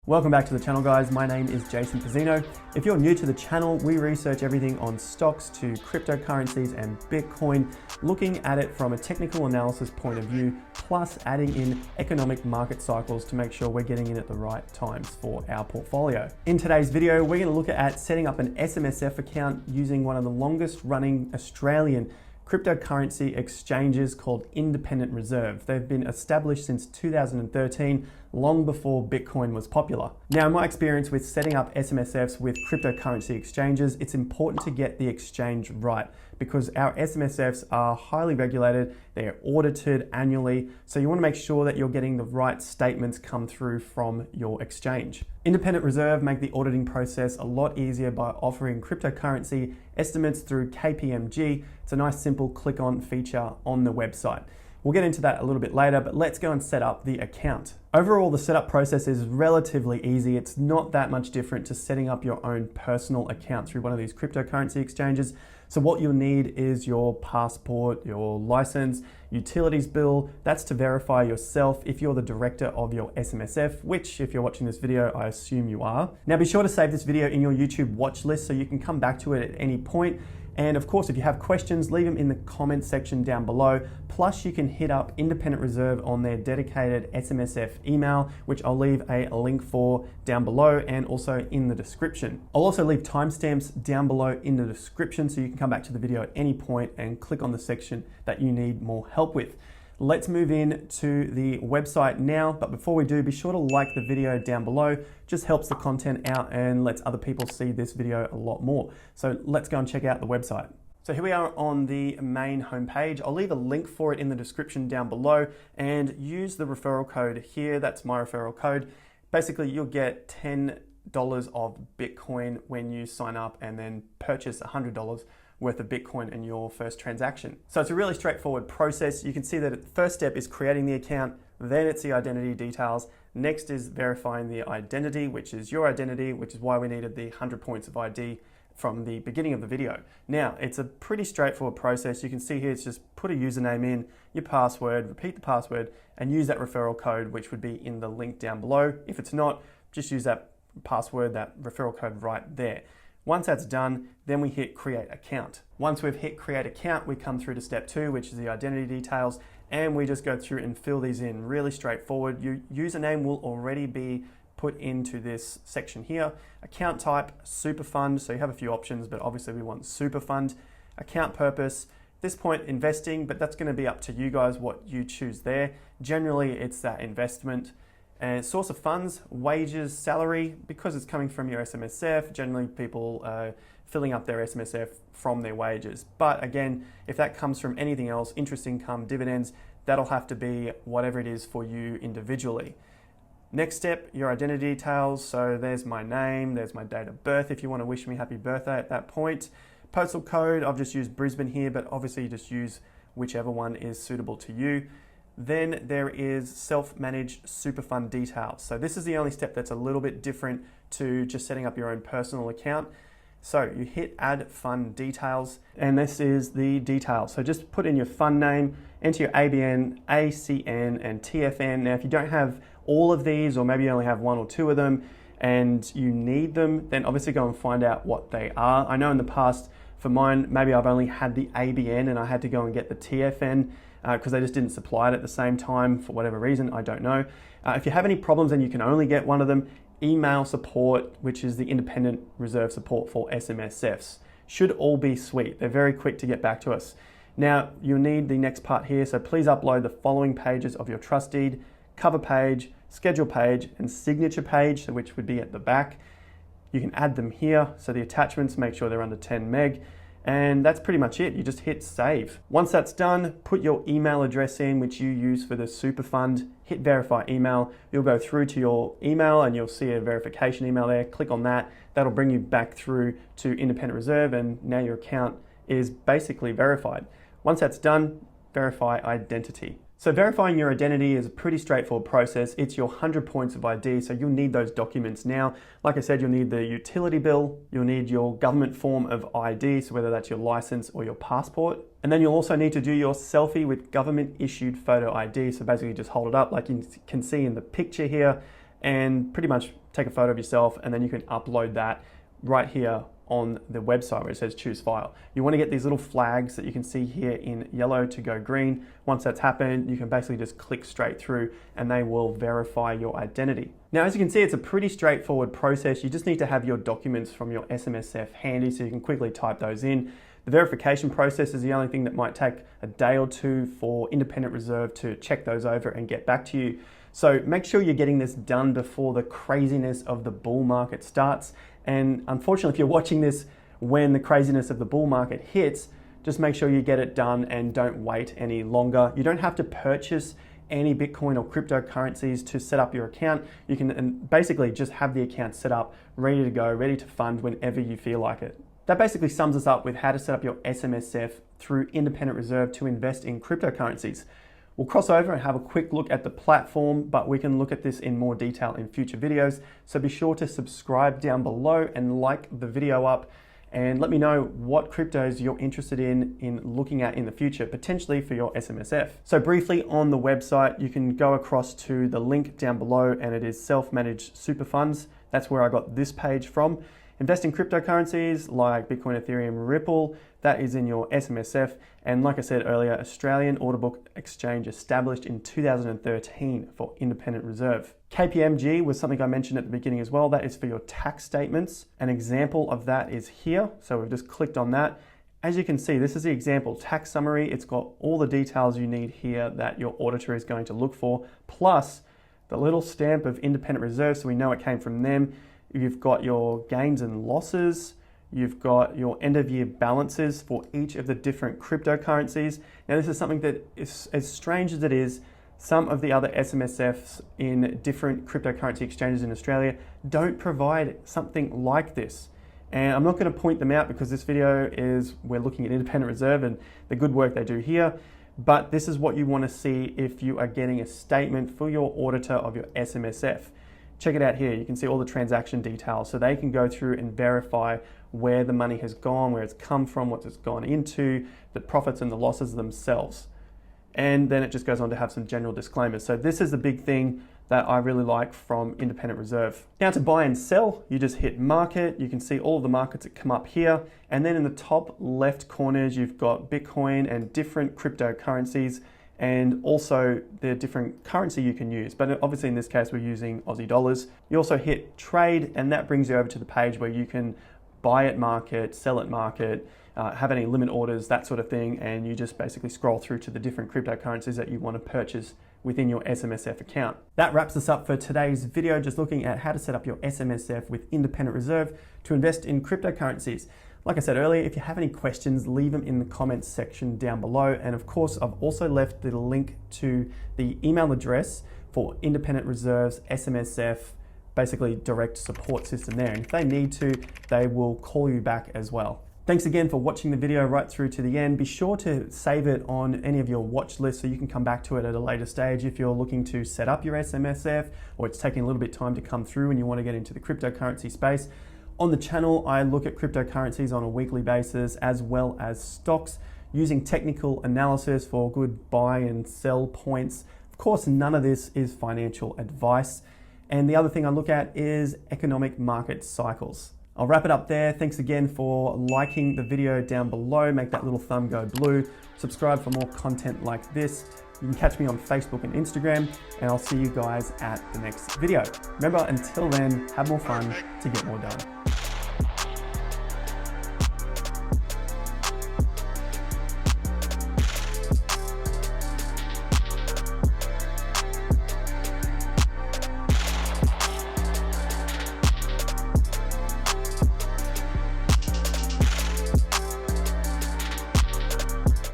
Welcome back to the channel, guys. My name is Jason Pizzino. If you're new to the channel, we research everything on stocks to cryptocurrencies and Bitcoin, looking at it from a technical analysis point of view, plus adding in economic market cycles to make sure we're getting in at the right times for our portfolio. In today's video, we're going to look at setting up an SMSF account using one of the longest running Australian cryptocurrency exchanges called Independent Reserve. They've been established since 2013, long before Bitcoin was popular. Now, in my experience with setting up SMSFs with cryptocurrency exchanges, it's important to get the exchange right because our SMSFs are highly regulated, they're audited annually, so you want to make sure that you're getting the right statements come through from your exchange. Independent Reserve make the auditing process a lot easier by offering cryptocurrency estimates through KPMG. It's a nice simple click-on feature on the website. We'll get into that a little bit later, but let's go and set up the account. Overall, the setup process is relatively easy. It's not that much different to setting up your own personal account through one of these cryptocurrency exchanges. So what you'll need is your passport, your license, utilities bill. That's to verify yourself if you're the director of your SMSF, which if you're watching this video, I assume you are. Now be sure to save this video in your YouTube watch list so you can come back to it at any point. And of course, if you have questions, leave them in the comment section down below. Plus, you can hit up Independent Reserve on their dedicated SMSF email, which I'll leave a link for down below and also in the description. I'll also leave timestamps down below in the description so you can come back to the video at any point and click on the section that you need more help with. Let's move in to the website now, but before we do, be sure to like the video down below. Just helps the content out and lets other people see this video a lot more. So let's go and check out the website. So here we are on the main homepage. I'll leave a link for it in the description down below and use the referral code here. That's my referral code. Basically, you'll get $10 of Bitcoin when you sign up and then purchase $100 worth of Bitcoin in your first transaction. So it's a really straightforward process. You can see that the first step is creating the account, then it's the identity details. Next is verifying the identity, which is your identity, which is why we needed the 100 points of ID from the beginning of the video. Now, it's a pretty straightforward process. You can see here, it's just put a username in, your password, repeat the password, and use that referral code, which would be in the link down below. If it's not, just use that password, that referral code right there. Once that's done, then we hit create account. Once we've hit create account, we come through to step 2, which is the identity details, and we just go through and fill these in. Really straightforward. Your username will already be put into this section here. Account type, super fund, so you have a few options, but obviously we want super fund. Account purpose, at this point investing, but that's going to be up to you guys what you choose there. Generally, it's that investment. And source of funds, wages, salary, because it's coming from your SMSF, generally people are filling up their SMSF from their wages. But again, if that comes from anything else, interest income, dividends, that'll have to be whatever it is for you individually. Next step, your identity details. So there's my name, there's my date of birth if you want to wish me happy birthday at that point. Postal code, I've just used Brisbane here, but obviously you just use whichever one is suitable to you. Then there is self-managed super fund details. So this is the only step that's a little bit different to just setting up your own personal account. So you hit add fund details, and this is the details. So just put in your fund name, enter your ABN, ACN, and TFN. Now, if you don't have all of these, or maybe you only have 1 or 2 of them, and you need them, then obviously go and find out what they are. I know in the past, for mine, maybe I've only had the ABN and I had to go and get the TFN, because they just didn't supply it at the same time for whatever reason, I don't know. If you have any problems and you can only get one of them, email support, which is the Independent Reserve support for SMSFs. Should all be sweet. They're very quick to get back to us. Now, you'll need the next part here, so please upload the following pages of your trust deed, cover page, schedule page, and signature page, which would be at the back. You can add them here, so the attachments, make sure they're under 10 meg. And that's pretty much it. You just hit save. Once that's done, put your email address in, which you use for the super fund, hit verify email. You'll go through to your email and you'll see a verification email there. Click on that. That'll bring you back through to Independent Reserve, and now your account is basically verified. Once that's done, verify identity. So verifying your identity is a pretty straightforward process. It's your 100 points of ID, so you'll need those documents now. Like I said, you'll need the utility bill, you'll need your government form of ID, so whether that's your license or your passport. And then you'll also need to do your selfie with government issued photo ID. So basically just hold it up like you can see in the picture here, and pretty much take a photo of yourself, and then you can upload that right here on the website where it says choose file. You want to get these little flags that you can see here in yellow to go green. Once that's happened, you can basically just click straight through and they will verify your identity. Now, as you can see, it's a pretty straightforward process. You just need to have your documents from your SMSF handy so you can quickly type those in. The verification process is the only thing that might take a day or two for Independent Reserve to check those over and get back to you. So make sure you're getting this done before the craziness of the bull market starts. And unfortunately, if you're watching this when the craziness of the bull market hits, just make sure you get it done and don't wait any longer. You don't have to purchase any Bitcoin or cryptocurrencies to set up your account. You can basically just have the account set up, ready to go, ready to fund whenever you feel like it. That basically sums us up with how to set up your SMSF through Independent Reserve to invest in cryptocurrencies. We'll cross over and have a quick look at the platform, but we can look at this in more detail in future videos. So be sure to subscribe down below and like the video up, and let me know what cryptos you're interested in looking at in the future, potentially for your SMSF. So briefly on the website, you can go across to the link down below, and it is self-managed super funds. That's where I got this page from. Invest in cryptocurrencies like Bitcoin, Ethereum, Ripple, that is in your SMSF. And like I said earlier, Australian Order Book Exchange established in 2013 for Independent Reserve. KPMG was something I mentioned at the beginning as well. That is for your tax statements. An example of that is here. So we've just clicked on that. As you can see, this is the example tax summary. It's got all the details you need here that your auditor is going to look for, plus the little stamp of Independent Reserve, so we know it came from them. You've got your gains and losses. You've got your end of year balances for each of the different cryptocurrencies. Now, this is something that is, as strange as it is, some of the other SMSFs in different cryptocurrency exchanges in Australia don't provide something like this. And I'm not going to point them out because this video is, we're looking at Independent Reserve and the good work they do here. But this is what you want to see if you are getting a statement for your auditor of your SMSF. Check it out here. You can see all the transaction details, so they can go through and verify where the money has gone, where it's come from, what it's gone into, the profits and the losses themselves. And then it just goes on to have some general disclaimers. So this is the big thing that I really like from Independent Reserve. Now to buy and sell, you just hit market. You can see all of the markets that come up here. And then in the top left corners, you've got Bitcoin and different cryptocurrencies, and also the different currency you can use. But obviously in this case, we're using Aussie dollars. You also hit trade, and that brings you over to the page where you can buy at market, sell at market, have any limit orders, that sort of thing. And you just basically scroll through to the different cryptocurrencies that you want to purchase within your SMSF account. That wraps us up for today's video, just looking at how to set up your SMSF with Independent Reserve to invest in cryptocurrencies. Like I said earlier, if you have any questions, leave them in the comments section down below. And of course, I've also left the link to the email address for Independent Reserve's SMSF, basically direct support system there. And if they need to, they will call you back as well. Thanks again for watching the video right through to the end. Be sure to save it on any of your watch lists so you can come back to it at a later stage if you're looking to set up your SMSF, or it's taking a little bit of time to come through and you want to get into the cryptocurrency space. On the channel, I look at cryptocurrencies on a weekly basis as well as stocks, using technical analysis for good buy and sell points. Of course, none of this is financial advice. And the other thing I look at is economic market cycles. I'll wrap it up there. Thanks again for liking the video down below. Make that little thumb go blue. Subscribe for more content like this. You can catch me on Facebook and Instagram, and I'll see you guys at the next video. Remember, until then, have more fun to get more done.